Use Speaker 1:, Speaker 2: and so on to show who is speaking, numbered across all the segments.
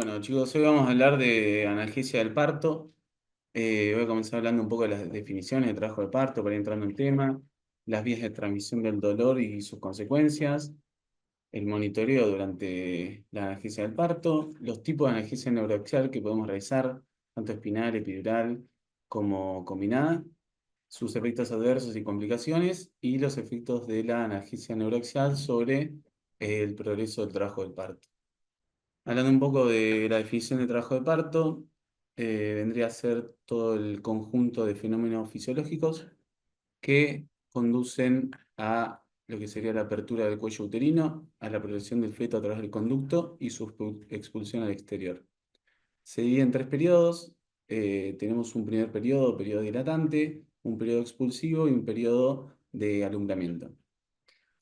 Speaker 1: Bueno, chicos, hoy vamos a hablar de analgesia del parto. Voy a comenzar hablando un poco de las definiciones de trabajo de parto para ir entrando en tema, las vías de transmisión del dolor y sus consecuencias, el monitoreo durante la analgesia del parto, los tipos de analgesia neuroaxial que podemos realizar, tanto espinal, epidural como combinada, sus efectos adversos y complicaciones, y los efectos de la analgesia neuroaxial sobre el progreso del trabajo del parto. Hablando un poco de la definición de trabajo de parto, vendría a ser todo el conjunto de fenómenos fisiológicos que conducen a lo que sería la apertura del cuello uterino, a la progresión del feto a través del conducto y su expulsión al exterior. Se divide en tres periodos. Tenemos un primer periodo, periodo dilatante, un periodo expulsivo y un periodo de alumbramiento.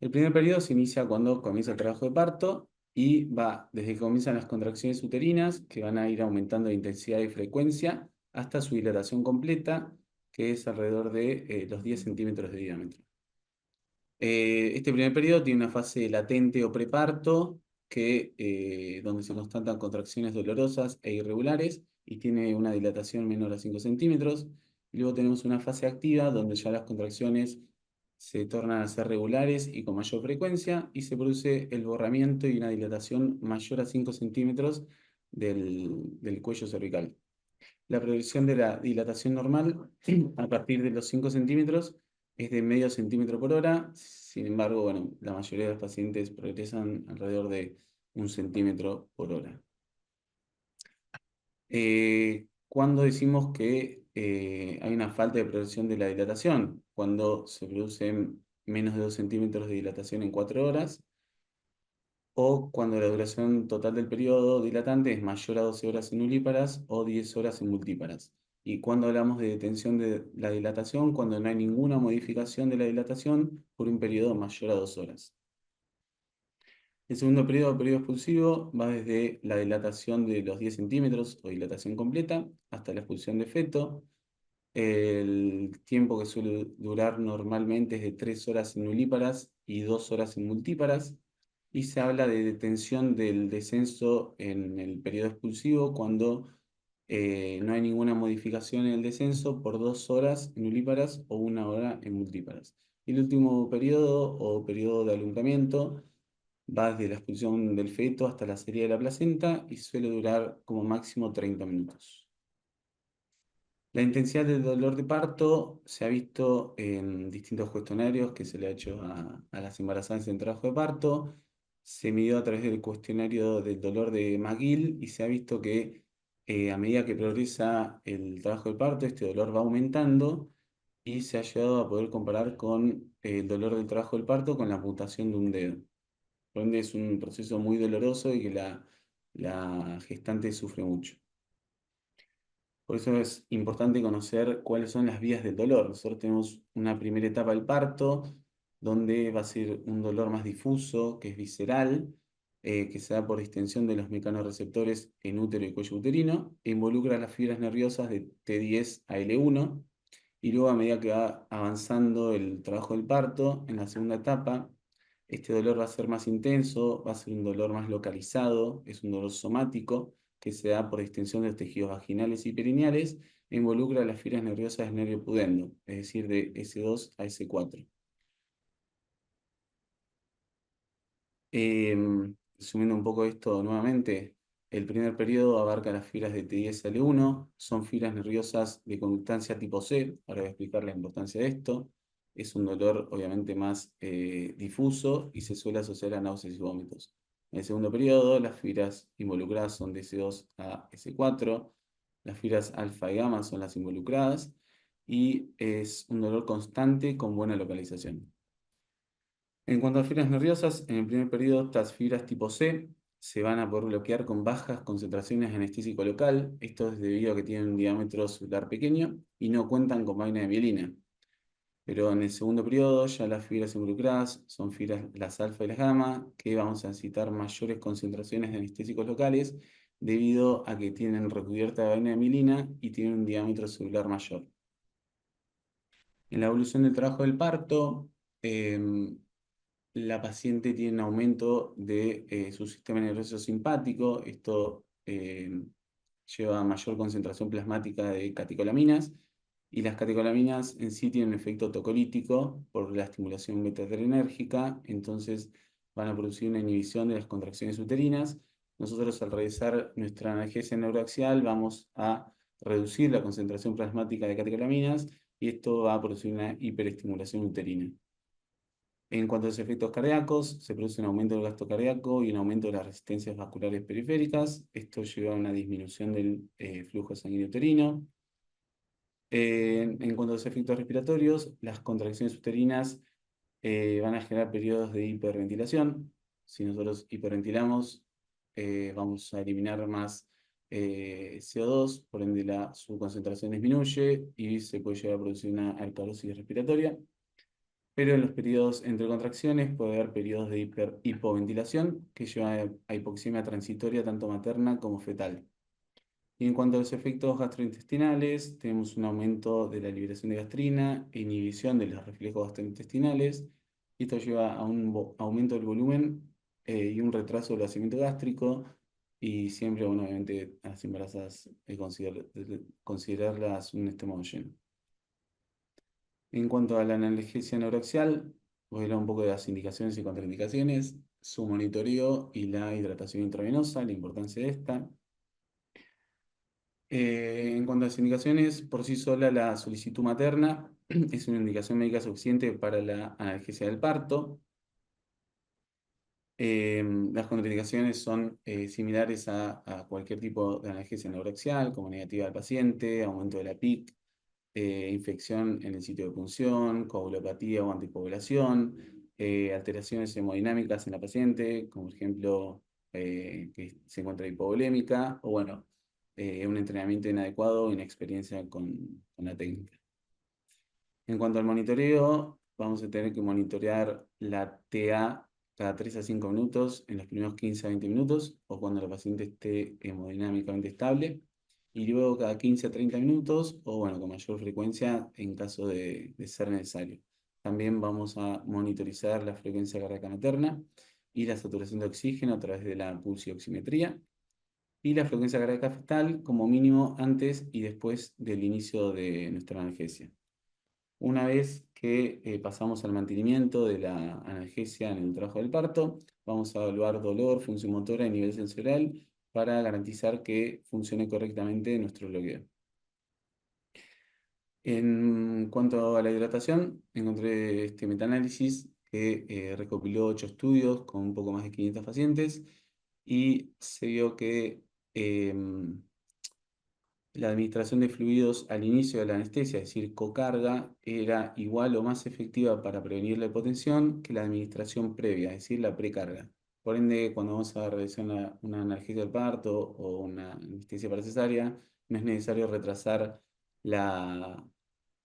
Speaker 1: El primer periodo se inicia cuando comienza el trabajo de parto y va desde que comienzan las contracciones uterinas, que van a ir aumentando de intensidad y frecuencia, hasta su dilatación completa, que es alrededor de los 10 centímetros de diámetro. Este primer periodo tiene una fase latente o preparto, donde se constatan contracciones dolorosas e irregulares y tiene una dilatación menor a 5 centímetros. Y luego tenemos una fase activa, donde ya las contracciones se tornan a ser regulares y con mayor frecuencia, y se produce el borramiento y una dilatación mayor a 5 centímetros del cuello cervical. La progresión de la dilatación normal a partir de los 5 centímetros es de medio centímetro por hora. Sin embargo, bueno, la mayoría de los pacientes progresan alrededor de 1 centímetro por hora. ¿Cuándo decimos que hay una falta de progresión de la dilatación? Cuando se producen menos de 2 centímetros de dilatación en 4 horas, o cuando la duración total del periodo dilatante es mayor a 12 horas en nulíparas o 10 horas en multíparas. Y cuando hablamos de detención de la dilatación, cuando no hay ninguna modificación de la dilatación por un periodo mayor a 2 horas. El segundo periodo, periodo expulsivo, va desde la dilatación de los 10 centímetros o dilatación completa hasta la expulsión de feto. El tiempo que suele durar normalmente es de 3 horas en nulíparas y 2 horas en multíparas. Y se habla de detención del descenso en el periodo expulsivo cuando no hay ninguna modificación en el descenso por 2 horas en nulíparas o 1 hora en multíparas. Y el último periodo o periodo de alumbramiento va desde la expulsión del feto hasta la salida de la placenta y suele durar como máximo 30 minutos. La intensidad del dolor de parto se ha visto en distintos cuestionarios que se le ha hecho a las embarazadas en trabajo de parto. Se midió a través del cuestionario del dolor de McGill y se ha visto que a medida que progresa el trabajo de parto, este dolor va aumentando y se ha llegado a poder comparar con el dolor del trabajo del parto con la amputación de un dedo. Por ende es un proceso muy doloroso y que la gestante sufre mucho. Por eso es importante conocer cuáles son las vías del dolor. Nosotros tenemos una primera etapa del parto, donde va a ser un dolor más difuso, que es visceral, que se da por distensión de los mecanorreceptores en útero y cuello uterino, e involucra las fibras nerviosas de T10 a L1, y luego a medida que va avanzando el trabajo del parto, en la segunda etapa, este dolor va a ser más intenso, va a ser un dolor más localizado, es un dolor somático que se da por extensión de los tejidos vaginales y perineales e involucra las fibras nerviosas del nervio pudendo, es decir, de S2 a S4. Resumiendo un poco esto nuevamente, el primer periodo abarca las fibras de T10 a L1, son fibras nerviosas de conductancia tipo C, ahora voy a explicar la importancia de esto. Es un dolor obviamente más difuso y se suele asociar a náuseas y vómitos. En el segundo periodo, las fibras involucradas son de S2 a S4, las fibras alfa y gamma son las involucradas y es un dolor constante con buena localización. En cuanto a fibras nerviosas, en el primer periodo estas fibras tipo C se van a poder bloquear con bajas concentraciones de anestésico local. Esto es debido a que tienen un diámetro celular pequeño y no cuentan con vaina de mielina. Pero en el segundo periodo ya las fibras involucradas son fibras las alfa y las gamma, que vamos a necesitar mayores concentraciones de anestésicos locales debido a que tienen recubierta de vaina de mielina y tienen un diámetro celular mayor. En la evolución del trabajo del parto, la paciente tiene un aumento de su sistema nervioso simpático. Esto lleva mayor concentración plasmática de catecolaminas, y las catecolaminas en sí tienen un efecto tocolítico por la estimulación beta-adrenérgica, entonces van a producir una inhibición de las contracciones uterinas. Nosotros, al realizar nuestra analgesia neuroaxial, vamos a reducir la concentración plasmática de catecolaminas, y esto va a producir una hiperestimulación uterina. En cuanto a los efectos cardíacos, se produce un aumento del gasto cardíaco y un aumento de las resistencias vasculares periféricas. Esto lleva a una disminución del flujo sanguíneo uterino. En cuanto a los efectos respiratorios, las contracciones uterinas van a generar periodos de hiperventilación. Si nosotros hiperventilamos, vamos a eliminar más CO2, por ende su concentración disminuye y se puede llegar a producir una alcalosis respiratoria. Pero en los periodos entre contracciones puede haber periodos de hipoventilación que llevan a hipoxemia transitoria tanto materna como fetal. Y en cuanto a los efectos gastrointestinales, tenemos un aumento de la liberación de gastrina e inhibición de los reflejos gastrointestinales. Y esto lleva a un aumento del volumen y un retraso del vaciamiento gástrico. Y siempre, bueno, obviamente, a las embarazadas considerarlas un estómago lleno. En cuanto a la analgesia neuroaxial, voy a hablar un poco de las indicaciones y contraindicaciones, su monitoreo y la hidratación intravenosa, la importancia de esta. En cuanto a las indicaciones, por sí sola la solicitud materna es una indicación médica suficiente para la analgesia del parto. Las contraindicaciones son similares a cualquier tipo de analgesia neuroaxial, como negativa al paciente, aumento de la PIC, infección en el sitio de punción, coagulopatía o anticoagulación, alteraciones hemodinámicas en la paciente, como por ejemplo que se encuentra hipovolémica, o bueno, un entrenamiento inadecuado o inexperiencia con la técnica. En cuanto al monitoreo, vamos a tener que monitorear la TA cada 3 a 5 minutos en los primeros 15 a 20 minutos o cuando la paciente esté hemodinámicamente estable, y luego cada 15 a 30 minutos o bueno, con mayor frecuencia en caso de ser necesario. También vamos a monitorizar la frecuencia cardíaca materna y la saturación de oxígeno a través de la pulsioximetría y la frecuencia cardíaca fetal como mínimo antes y después del inicio de nuestra analgesia. Una vez que pasamos al mantenimiento de la analgesia en el trabajo del parto, vamos a evaluar dolor, función motora y nivel sensorial para garantizar que funcione correctamente nuestro bloqueo. En cuanto a la hidratación, encontré este metaanálisis que recopiló 8 estudios con un poco más de 500 pacientes y se vio que la administración de fluidos al inicio de la anestesia, es decir, cocarga, era igual o más efectiva para prevenir la hipotensión que la administración previa, es decir, la precarga. Por ende, cuando vamos a realizar una analgesia del parto o una anestesia para cesárea, no es necesario retrasar la,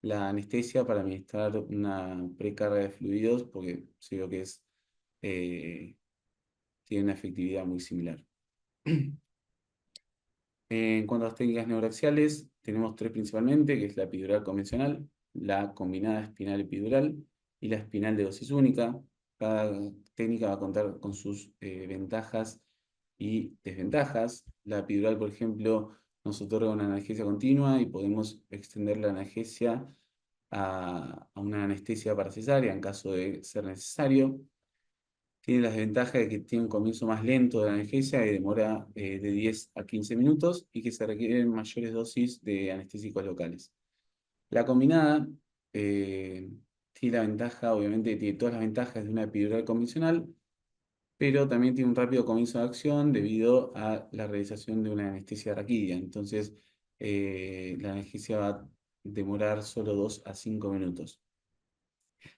Speaker 1: la anestesia para administrar una precarga de fluidos, porque se vio que tiene una efectividad muy similar. En cuanto a las técnicas neuroaxiales, tenemos tres principalmente, que es la epidural convencional, la combinada espinal epidural y la espinal de dosis única. Cada técnica va a contar con sus ventajas y desventajas. La epidural, por ejemplo, nos otorga una analgesia continua y podemos extender la analgesia a una anestesia para cesárea en caso de ser necesario. Tiene la desventaja de que tiene un comienzo más lento de la analgesia y demora de 10 a 15 minutos y que se requieren mayores dosis de anestésicos locales. La combinada tiene la ventaja, obviamente tiene todas las ventajas de una epidural convencional, pero también tiene un rápido comienzo de acción debido a la realización de una anestesia raquídea. Entonces, la analgesia va a demorar solo 2 a 5 minutos.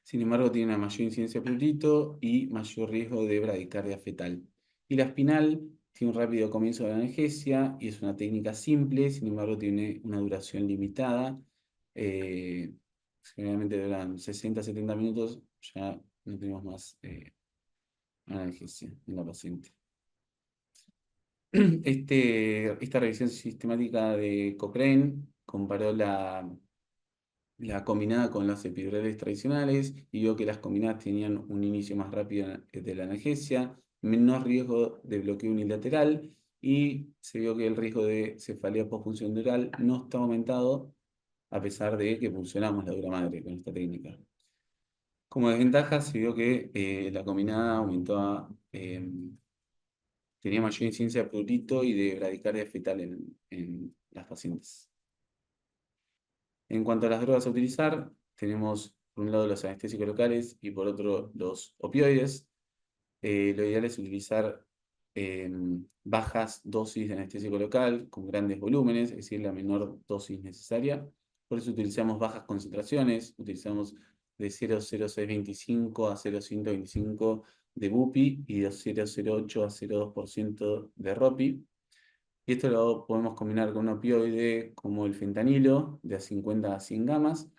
Speaker 1: Sin embargo, tiene una mayor incidencia de prurito y mayor riesgo de bradicardia fetal. Y la espinal tiene un rápido comienzo de la analgesia y es una técnica simple, sin embargo, tiene una duración limitada. eh, Generalmente duran 60 a 70 minutos, ya no tenemos más analgesia en la paciente. Esta revisión sistemática de Cochrane comparó la combinada con las epidurales tradicionales y vio que las combinadas tenían un inicio más rápido de la analgesia, menos riesgo de bloqueo unilateral y se vio que el riesgo de cefalea postfuncional no está aumentado a pesar de que funcionamos la dura madre con esta técnica. Como desventaja se vio que la combinada aumentaba, tenía mayor incidencia de prurito y de bradicardia fetal en las pacientes. En cuanto a las drogas a utilizar, tenemos por un lado los anestésicos locales y por otro los opioides. Lo ideal es utilizar bajas dosis de anestésico local con grandes volúmenes, es decir, la menor dosis necesaria. Por eso utilizamos bajas concentraciones, utilizamos de 0,0625 a 0,125 de BUPI y de 0,08 a 0,2% de ROPI. Y esto lo podemos combinar con un opioide como el fentanilo, de a 50 a 100 gamas.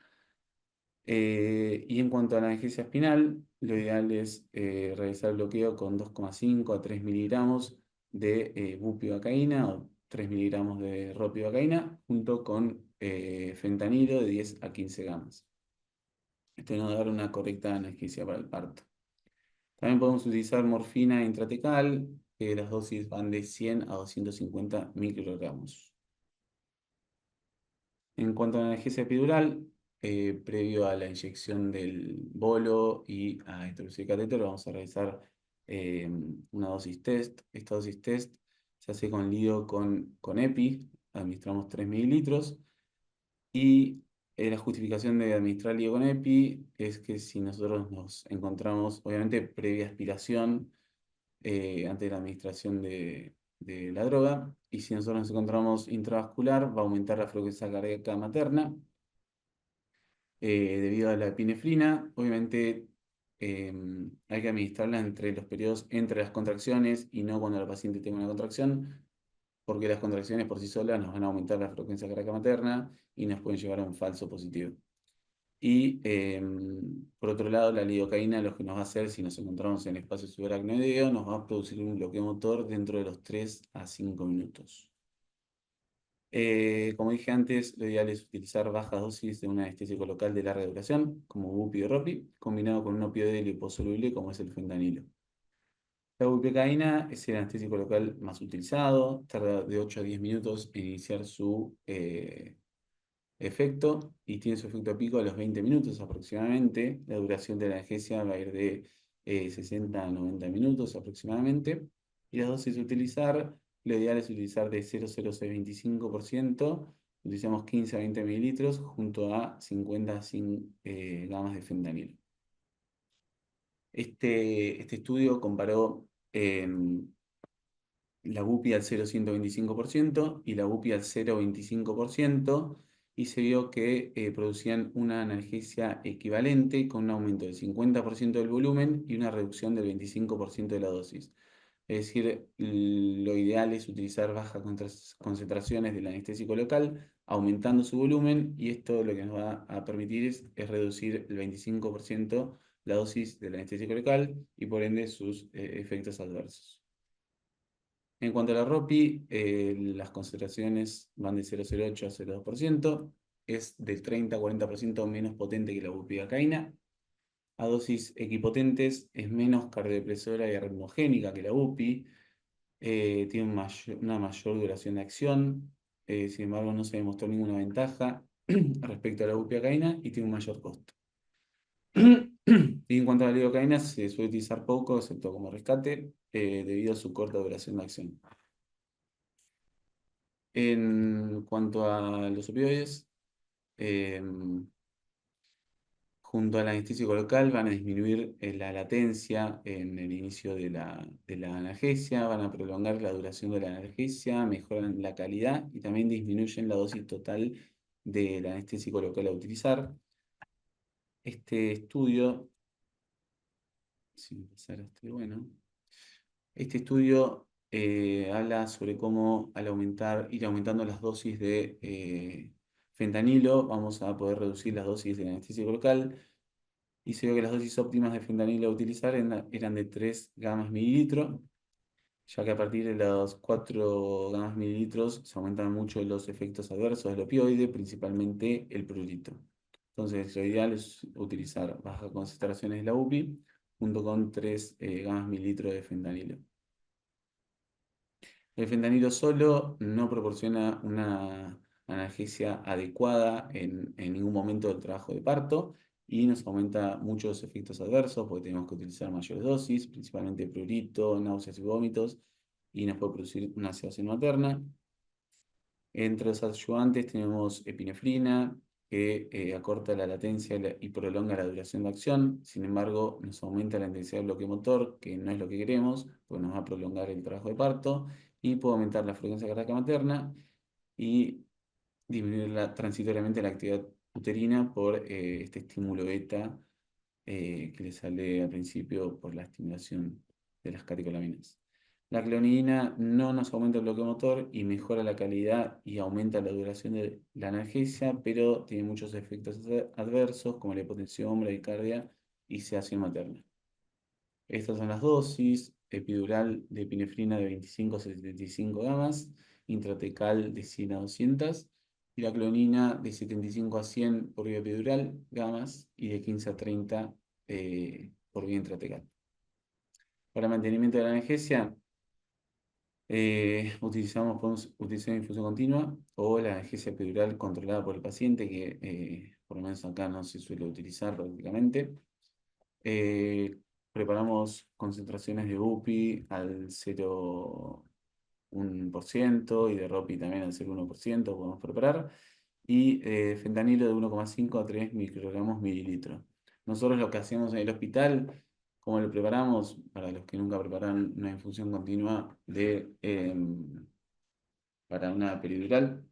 Speaker 1: Y en cuanto a la analgesia espinal, lo ideal es realizar el bloqueo con 2,5 a 3 miligramos de bupivacaína o 3 miligramos de ropivacaína junto con fentanilo de 10 a 15 gamas. Esto nos va a dar una correcta analgesia para el parto. También podemos utilizar morfina intratecal, que las dosis van de 100 a 250 microgramos. En cuanto a la analgesia epidural, previo a la inyección del bolo y a introducir catéter, vamos a realizar una dosis test. Esta dosis test se hace con lío con EPI, administramos 3 mililitros. Y la justificación de administrar lío con EPI es que si nosotros nos encontramos, obviamente, previa aspiración antes de la administración de la droga. Y si nosotros nos encontramos intravascular, va a aumentar la frecuencia cardíaca materna debido a la epinefrina. Obviamente eh, hay que administrarla entre los periodos entre las contracciones y no cuando la paciente tenga una contracción, porque las contracciones por sí solas nos van a aumentar la frecuencia cardíaca materna y nos pueden llevar a un falso positivo. Y por otro lado, la lidocaína lo que nos va a hacer si nos encontramos en el espacio subaracnoideo, nos va a producir un bloqueo motor dentro de los 3 a 5 minutos. Como dije antes, lo ideal es utilizar bajas dosis de un anestésico local de larga duración, como bupi o ropi, combinado con un opioide liposoluble como es el fentanilo. La bupivacaína es el anestésico local más utilizado, tarda de 8 a 10 minutos en iniciar su efecto y tiene su efecto pico a los 20 minutos aproximadamente. La duración de la analgesia va a ir de 60 a 90 minutos aproximadamente. Y las dosis a utilizar, lo ideal es utilizar de 0,0625%, utilizamos 15 a 20 mililitros junto a 50 a 100 gamas de fentanilo. Este estudio comparó la BUPI al 0,125% y la BUPI al 0,25% y se vio que producían una analgesia equivalente con un aumento del 50% del volumen y una reducción del 25% de la dosis. Es decir, lo ideal es utilizar bajas concentraciones del anestésico local, aumentando su volumen, y esto lo que nos va a permitir es reducir el 25% la dosis del anestésico local y por ende sus efectos adversos. En cuanto a la ROPI, las concentraciones van de 0,08 a 0,2%, es del 30 a 40% menos potente que la bupivacaína. A dosis equipotentes es menos cardiodepresora y arritmogénica que la UPI, tiene una mayor duración de acción, sin embargo no se demostró ninguna ventaja respecto a la bupivacaína y tiene un mayor costo. Y en cuanto a la lidocaína, se suele utilizar poco, excepto como rescate, debido a su corta duración de acción. En cuanto a los opioides, junto al anestésico local van a disminuir la latencia en el inicio de la analgesia, van a prolongar la duración de la analgesia, mejoran la calidad y también disminuyen la dosis total del anestésico local a utilizar. Este estudio, sin pasar bueno. Este estudio habla sobre cómo al ir aumentando las dosis de fentanilo, vamos a poder reducir las dosis del anestésico local. Y se vio que las dosis óptimas de fentanilo a utilizar eran de 3 gamas mililitro, ya que a partir de los 4 gamas mililitros se aumentan mucho los efectos adversos del opioide, principalmente el prurito. Entonces, lo ideal es utilizar bajas concentraciones de la UPI junto con 3 gamas mililitros de fentanilo. El fentanilo solo no proporciona una analgesia adecuada en ningún momento del trabajo de parto y nos aumenta muchos efectos adversos porque tenemos que utilizar mayores dosis, principalmente prurito, náuseas y vómitos, y nos puede producir una sedación materna. Entre los adyuvantes tenemos epinefrina, que acorta la latencia y prolonga la duración de acción. Sin embargo, nos aumenta la intensidad del bloqueo motor, que no es lo que queremos, porque nos va a prolongar el trabajo de parto y puede aumentar la frecuencia cardíaca materna y disminuir transitoriamente la actividad uterina por este estímulo beta que le sale al principio por la estimulación de las catecolaminas. La clonidina no nos aumenta el bloqueo motor y mejora la calidad y aumenta la duración de la analgesia, pero tiene muchos efectos adversos como la hipotensión, bradicardia y sedación materna. Estas son las dosis: epidural de epinefrina de 25 a 75 gamas, intratecal de 100 a 200 y la clonina de 75 a 100 por vía epidural gamas y de 15 a 30 por vía intratecal. Para mantenimiento de la analgesia, podemos utilizar infusión continua o la analgesia epidural controlada por el paciente, que por lo menos acá no se suele utilizar prácticamente. Eh, Preparamos concentraciones de UPI al 0,1% y de ROPI también al 0,1%, podemos preparar. Y fentanilo de 1,5 a 3 microgramos mililitro. Nosotros lo que hacemos en el hospital, como lo preparamos, para los que nunca preparan una infusión continua para una peridural,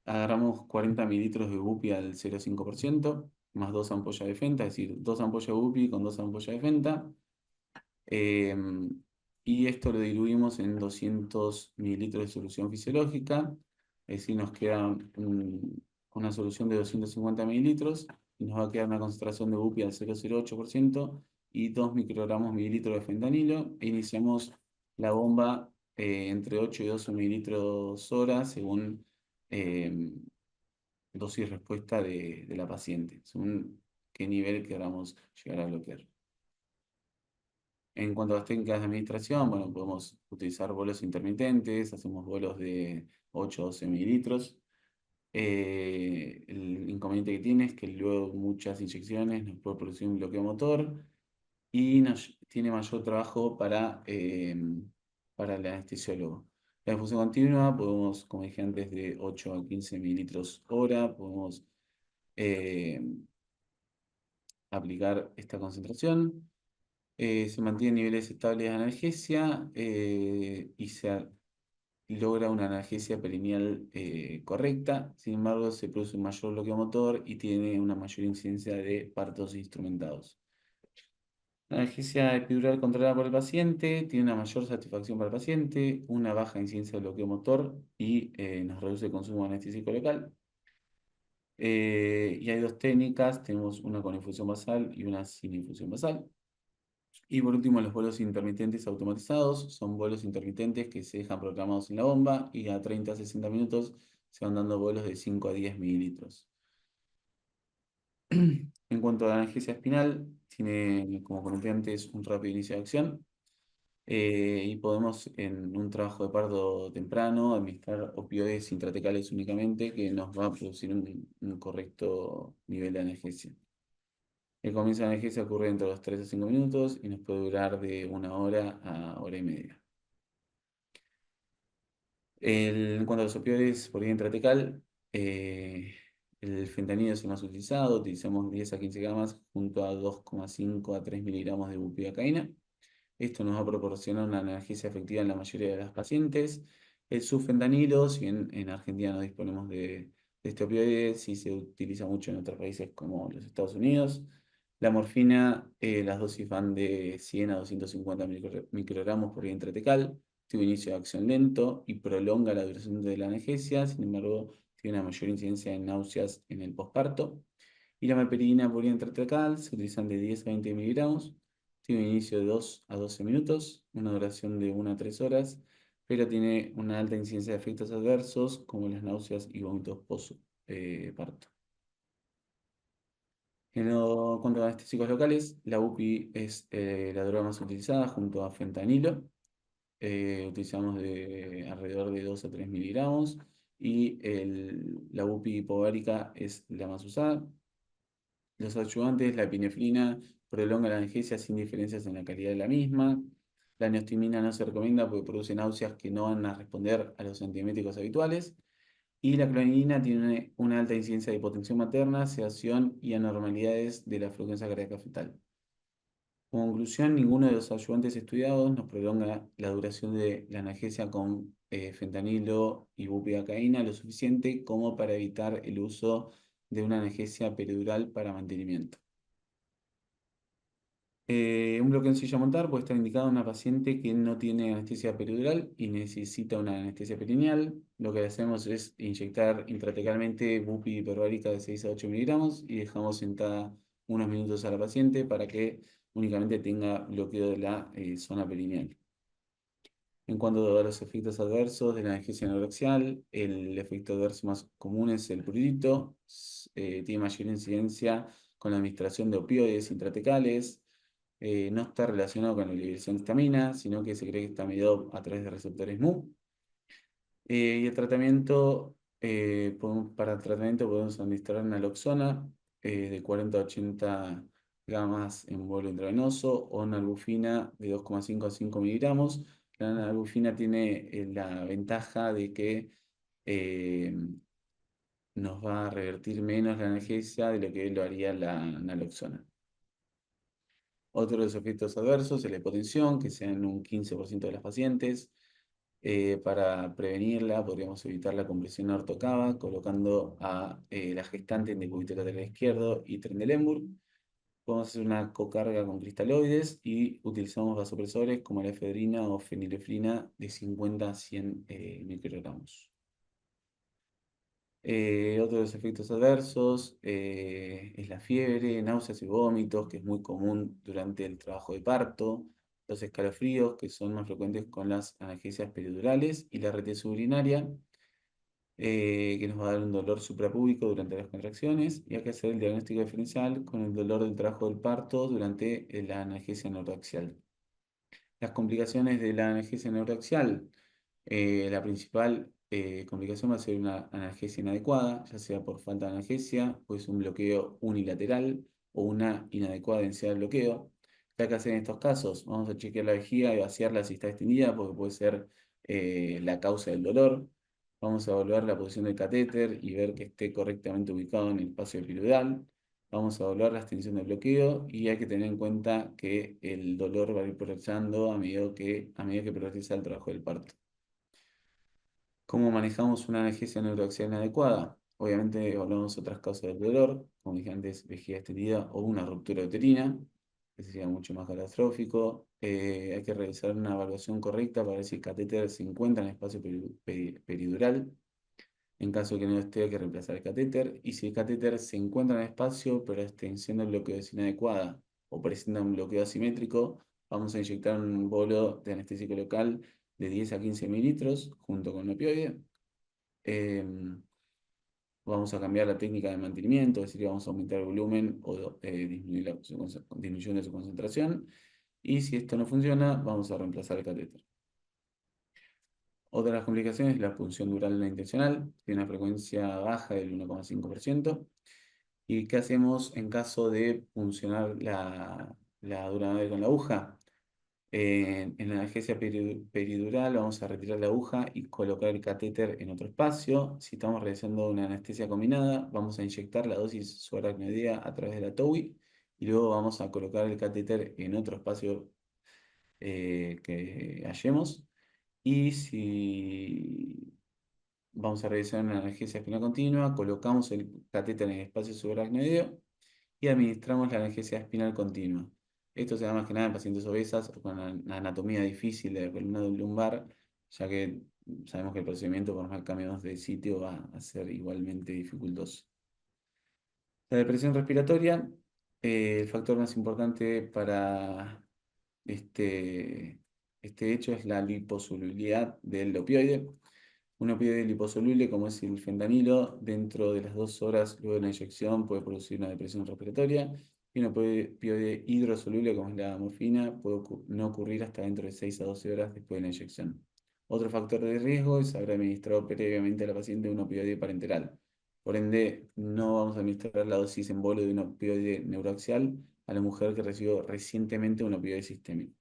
Speaker 1: agarramos 40 mililitros de bupi al 0,5%, más 2 ampollas de Fenta, es decir, 2 ampollas de bupi con 2 ampollas de Fenta. eh, y esto lo diluimos en 200 mililitros de solución fisiológica, es decir, nos queda una solución de 250 mililitros y nos va a quedar una concentración de bupi al 0,08% y 2 microgramos mililitros de fentanilo. E iniciamos la bomba entre 8 y 12 mililitros hora según eh, dosis respuesta de la paciente, según qué nivel queramos llegar a bloquear. En cuanto a las técnicas de administración, bueno, podemos utilizar bolos intermitentes, hacemos bolos de 8 o 12 mililitros. El inconveniente que tiene es que luego muchas inyecciones nos puede producir un bloqueo motor y tiene mayor trabajo para el anestesiólogo. La infusión continua, podemos, como dije antes, de 8 a 15 mililitros hora, podemos eh, aplicar esta concentración. Se mantienen niveles estables de analgesia y se logra una analgesia perineal correcta. Sin embargo, se produce un mayor bloqueo motor y tiene una mayor incidencia de partos instrumentados. La analgesia epidural controlada por el paciente tiene una mayor satisfacción para el paciente, una baja incidencia de bloqueo motor y nos reduce el consumo de anestésico local. Y hay dos técnicas, tenemos una con infusión basal y una sin infusión basal. Y por último, los bolos intermitentes automatizados. Son bolos intermitentes que se dejan programados en la bomba y a 30 a 60 minutos se van dando bolos de 5 a 10 mililitros. En cuanto a la analgesia espinal, tiene, como comenté antes, un rápido inicio de acción. Y podemos, en un trabajo de parto temprano, administrar opioides intratecales únicamente, que nos va a producir un correcto nivel de analgesia. El comienzo de la analgesia ocurre entre los 3 a 5 minutos y nos puede durar de 1 hora a hora y media. En cuanto a los opioides por vía intratecal, eh, el fentanilo es el más utilizado. Utilizamos 10 a 15 gramos junto a 2,5 a 3 miligramos de bupivacaína. Esto nos va a proporcionar una analgesia efectiva en la mayoría de las pacientes. El sufentanilo, si bien en Argentina no disponemos de este opioide, sí se utiliza mucho en otros países como los Estados Unidos. La morfina, las dosis van de 100 a 250 microgramos por vía intratecal. Tiene un inicio de acción lento y prolonga la duración de la analgesia. Sin embargo, tiene una mayor incidencia en náuseas en el posparto. Y la meperidina por vía intratecal se utilizan de 10 a 20 miligramos. Tiene un inicio de 2 a 12 minutos, una duración de 1 a 3 horas, pero tiene una alta incidencia de efectos adversos como las náuseas y vómitos post-parto. Cuanto a anestésicos locales, la UPI es la droga más utilizada junto a fentanilo. utilizamos de alrededor de 2 a 3 miligramos y la UPI hipovárica es la más usada. Los ayudantes, la epinefrina prolonga la analgesia sin diferencias en la calidad de la misma. La neostimina no se recomienda porque produce náuseas que no van a responder a los antieméticos habituales. Y la clonidina tiene una alta incidencia de hipotensión materna, sedación y anormalidades de la frecuencia cardíaca fetal. Como conclusión, ninguno de los ayudantes estudiados nos prolonga la duración de la analgesia con fentanilo y bupivacaína lo suficiente como para evitar el uso de una analgesia peridural para mantenimiento. Un bloqueo en silla montar puede estar indicado en una paciente que no tiene anestesia peridural y necesita una anestesia perineal. Lo que hacemos es inyectar intratecalmente bupi hiperbárica de 6 a 8 miligramos y dejamos sentada unos minutos a la paciente para que únicamente tenga bloqueo de la zona perineal. En cuanto a los efectos adversos de la analgesia neuroaxial, el efecto adverso más común es el prurito, tiene mayor incidencia con la administración de opioides intratecales, no está relacionado con la liberación de histamina, sino que se cree que está mediado a través de receptores Mu. Y el tratamiento, para el tratamiento podemos administrar naloxona de 40 a 80 gamas en bolo intravenoso o nalbufina de 2,5 a 5 miligramos. La nalbufina tiene la ventaja de que eh, nos va a revertir menos la analgesia de lo que lo haría la naloxona. Otro de los efectos adversos es la hipotensión, que sea en un 15% de las pacientes. Para prevenirla, podríamos evitar la compresión ortocava colocando a la gestante en decúbito lateral izquierdo y Trendelenburg. Podemos hacer una cocarga con cristaloides y utilizamos vasopresores como la efedrina o fenilefrina de 50 a 100 microgramos. Otro de los efectos adversos es la fiebre, náuseas y vómitos, que es muy común durante el trabajo de parto, los escalofríos, que son más frecuentes con las analgesias peridurales, y la retención urinaria, que nos va a dar un dolor suprapúbico durante las contracciones, y hay que hacer el diagnóstico diferencial con el dolor del trabajo del parto durante la analgesia neuroaxial. Las complicaciones de la analgesia neuroaxial. La principal complicación va a ser una analgesia inadecuada, ya sea por falta de analgesia, o es un bloqueo unilateral o una inadecuada densidad de bloqueo. ¿Qué hay que hacer en estos casos? Vamos a chequear la vejiga y vaciarla si está extendida, porque puede ser la causa del dolor. Vamos a evaluar la posición del catéter y ver que esté correctamente ubicado en el espacio epidural. Vamos a evaluar la extensión del bloqueo y hay que tener en cuenta que el dolor va a ir progresando a medida que progresa el trabajo del parto. ¿Cómo manejamos una analgesia neuroaxial inadecuada? Obviamente evaluamos otras causas del dolor, como dije antes, vejiga extendida o una ruptura uterina, que sería mucho más catastrófico. Hay que realizar una evaluación correcta para ver si el catéter se encuentra en el espacio peridural. En caso de que no esté, hay que reemplazar el catéter. Y si el catéter se encuentra en el espacio, pero la extensión del bloqueo es inadecuada o presenta un bloqueo asimétrico, vamos a inyectar un bolo de anestésico local de 10 a 15 mililitros junto con opioide. Em, Vamos a cambiar la técnica de mantenimiento, es decir, vamos a aumentar el volumen o disminuir disminución de su concentración. Y si esto no funciona, vamos a reemplazar el catéter. Otra de las complicaciones es la punción dural no intencional, tiene una frecuencia baja del 1,5%. ¿Y qué hacemos en caso de puncionar la dura madre con la aguja? En la analgesia peridural vamos a retirar la aguja y colocar el catéter en otro espacio. Si estamos realizando una anestesia combinada, vamos a inyectar la dosis subaracnoidea a través de la TOWI y luego vamos a colocar el catéter en otro espacio que hallemos. Y si vamos a realizar una analgesia espinal continua, colocamos el catéter en el espacio subaracnoideo y administramos la analgesia espinal continua. Esto se da más que nada en pacientes obesas o con una anatomía difícil de la columna lumbar, ya que sabemos que el procedimiento, por más que cambiemos de sitio, va a ser igualmente dificultoso. La depresión respiratoria, el factor más importante para este hecho es la liposolubilidad del opioide. Un opioide liposoluble, como es el fentanilo, dentro de las 2 horas luego de la inyección puede producir una depresión respiratoria. y un opioide hidrosoluble como es la morfina puede no ocurrir hasta dentro de 6 a 12 horas después de la inyección. Otro factor de riesgo es haber administrado previamente a la paciente un opioide parenteral. Por ende, no vamos a administrar la dosis en bolo de un opioide neuroaxial a la mujer que recibió recientemente un opioide sistémico.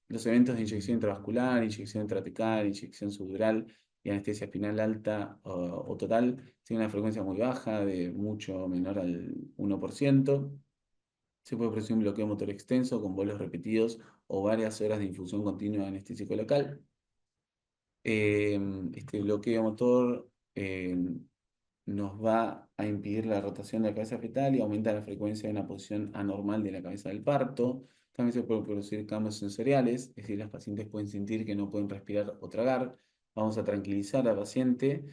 Speaker 1: Los eventos de inyección intravascular, inyección intratecal, inyección subdural y anestesia espinal alta o total tienen una frecuencia muy baja, de mucho menor al 1%. Se puede producir un bloqueo motor extenso con bolos repetidos o varias horas de infusión continua de anestésico local. Este bloqueo motor nos va a impedir la rotación de la cabeza fetal y aumenta la frecuencia de una posición anormal de la cabeza del parto. También se pueden producir cambios sensoriales, es decir, las pacientes pueden sentir que no pueden respirar o tragar. Vamos a tranquilizar a la paciente,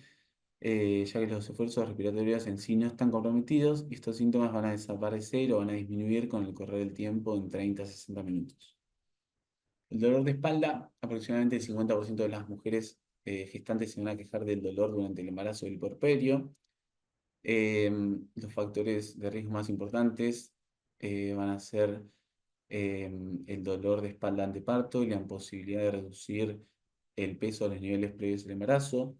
Speaker 1: ya que los esfuerzos respiratorios en sí no están comprometidos y estos síntomas van a desaparecer o van a disminuir con el correr del tiempo en 30 a 60 minutos. El dolor de espalda, aproximadamente el 50% de las mujeres gestantes se van a quejar del dolor durante el embarazo del puerperio. Los factores de riesgo más importantes van a ser el dolor de espalda anteparto y la imposibilidad de reducir el peso a los niveles previos al embarazo.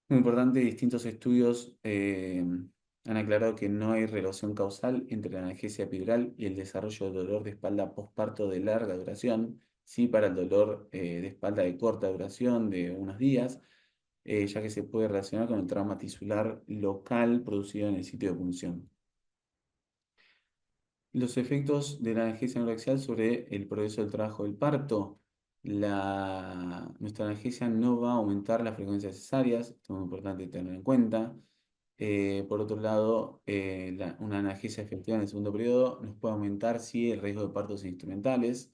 Speaker 1: Muy importante, distintos estudios han aclarado que no hay relación causal entre la analgesia epidural y el desarrollo del dolor de espalda postparto de larga duración, sí para el dolor de espalda de corta duración de unos días, ya que se puede relacionar con el trauma tisular local producido en el sitio de punción. Los efectos de la analgesia anorexia sobre el progreso del trabajo del parto. Nuestra analgesia no va a aumentar la frecuencia de cesáreas, esto es muy importante tenerlo en cuenta. Por otro lado, una analgesia efectiva en el segundo periodo nos puede aumentar sí, el riesgo de partos instrumentales.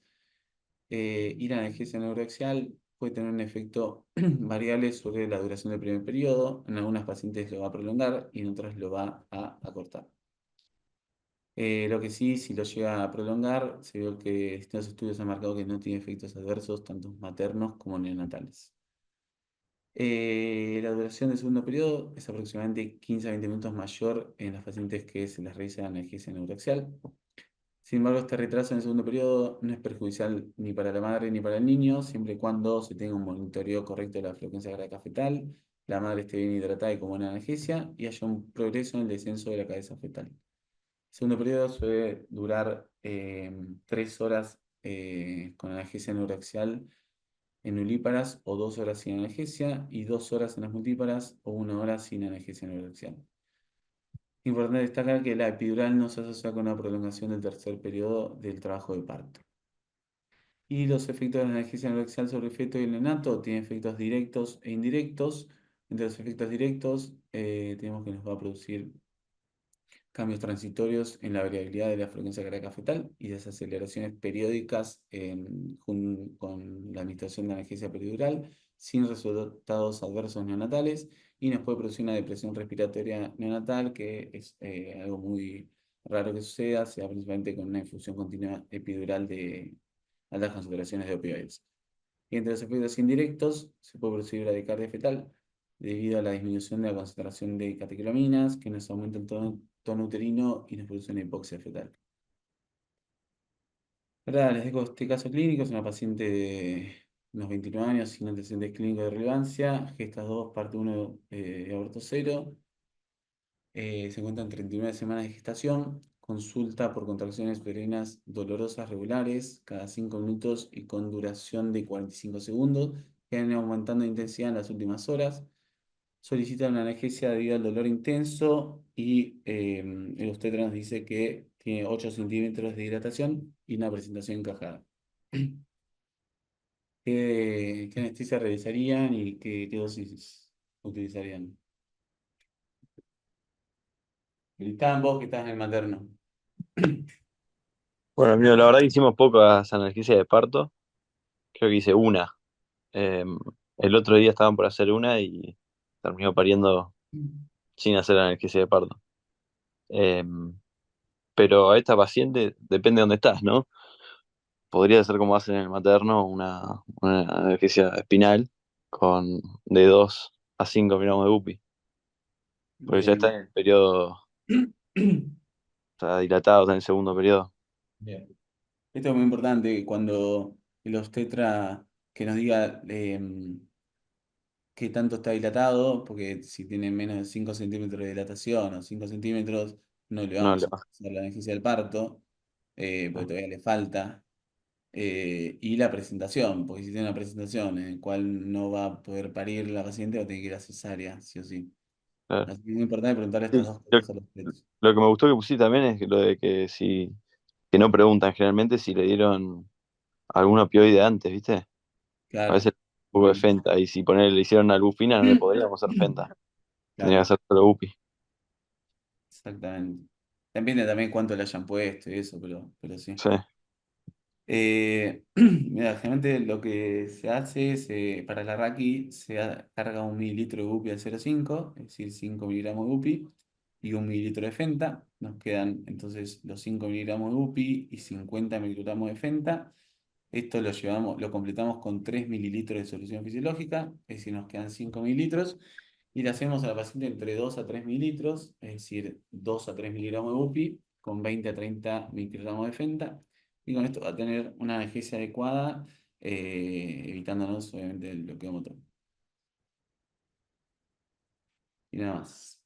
Speaker 1: Y la analgesia neuroaxial puede tener un efecto variable sobre la duración del primer periodo. En algunas pacientes lo va a prolongar y en otras lo va a acortar. Lo que sí, si lo llega a prolongar, se vio que distintos estudios han marcado que no tiene efectos adversos tanto maternos como neonatales. La duración del segundo periodo es aproximadamente 15 a 20 minutos mayor en las pacientes que se les realiza analgesia neuroaxial. Sin embargo, este retraso en el segundo periodo no es perjudicial ni para la madre ni para el niño, siempre y cuando se tenga un monitoreo correcto de la frecuencia cardíaca fetal, la madre esté bien hidratada y con buena analgesia y haya un progreso en el descenso de la cabeza fetal. El segundo periodo suele durar 3 horas con analgesia neuroaxial en ulíparas o 2 horas sin analgesia y 2 horas en las multíparas o 1 hora sin analgesia neuroaxial. Importante destacar que la epidural no se asocia con la prolongación del tercer periodo del trabajo de parto. Y los efectos de la analgesia anorexia sobre el feto y el neonato tienen efectos directos e indirectos. Entre los efectos directos tenemos que nos va a producir cambios transitorios en la variabilidad de la frecuencia cardíaca fetal y desaceleraciones periódicas con la administración de analgesia peridural sin resultados adversos neonatales y nos puede producir una depresión respiratoria neonatal que es algo muy raro que suceda, sea principalmente con una infusión continua epidural de altas concentraciones de opioides. Y entre los efectos indirectos se puede producir bradicardia fetal debido a la disminución de la concentración de catecolaminas, que nos aumenta el tono uterino y nos produce una hipoxia fetal. Ahora les dejo este caso clínico, es una paciente de unos 29 años sin antecedentes clínicos de relevancia, gestas 2, parte 1 de aborto 0, se encuentra en 39 semanas de gestación, consulta por contracciones uterinas dolorosas regulares cada 5 minutos y con duración de 45 segundos, que han ido aumentando de intensidad en las últimas horas. Solicita una analgesia debido al dolor intenso y el obstetra nos dice que tiene 8 centímetros de dilatación y una presentación encajada. ¿Qué anestesia realizarían y qué dosis utilizarían? Gritaban vos que estás en el materno.
Speaker 2: Bueno, amigo, la verdad que hicimos pocas analgesias de parto. Creo que hice una. Eh, el otro día estaban por hacer una y terminó pariendo sin hacer analgesia de parto. Eh, pero a esta paciente depende de dónde estás, ¿no? Podría ser como hacen en el materno, una analgesia espinal con de 2 a 5 miligramos de UPI. porque ya está
Speaker 1: Bien.
Speaker 2: en el periodo, está dilatado, está en el segundo periodo.
Speaker 1: Bien. Esto es muy importante cuando el obstetra que nos diga qué tanto está dilatado, porque si tiene menos de 5 centímetros de dilatación o 5 centímetros, no le
Speaker 2: No,
Speaker 1: vamos a hacer la anestesia del parto, porque todavía le falta. Y la presentación, porque si tiene una presentación en la cual no va a poder parir la paciente, va a tener que ir a cesárea, sí o sí.
Speaker 2: claro.
Speaker 1: Así que es muy importante preguntarle
Speaker 2: Sí,
Speaker 1: estas dos
Speaker 2: Lo,
Speaker 1: cosas a los obstetras.
Speaker 2: lo que me gustó que pusiste también es lo de que si, que no preguntan generalmente si le dieron algún opioide antes, ¿viste? A
Speaker 1: Claro,
Speaker 2: veces un poco de
Speaker 1: bien.
Speaker 2: Fenta, y si ponerle, le hicieron una albufina no le podríamos hacer Fenta, tendría que
Speaker 1: Claro,
Speaker 2: hacer solo UPI.
Speaker 1: exactamente. Depende también cuánto le hayan puesto y eso, pero sí.
Speaker 2: Sí,
Speaker 1: Mira, generalmente lo que se hace es, para la Raki carga 1 mililitro de UPI al 0,5, es decir, 5 miligramos de UPI, y 1 mililitro de Fenta. Nos quedan entonces los 5 miligramos de UPI y 50 miligramos de Fenta. Esto lo completamos con 3 mililitros de solución fisiológica, es decir, nos quedan 5 mililitros. Y le hacemos a la paciente entre 2 a 3 mililitros, es decir, 2 a 3 miligramos de UPI con 20 a 30 microgramos de Fenta. Y con esto va a tener una analgesia adecuada, evitándonos obviamente el bloqueo motor. Y nada más.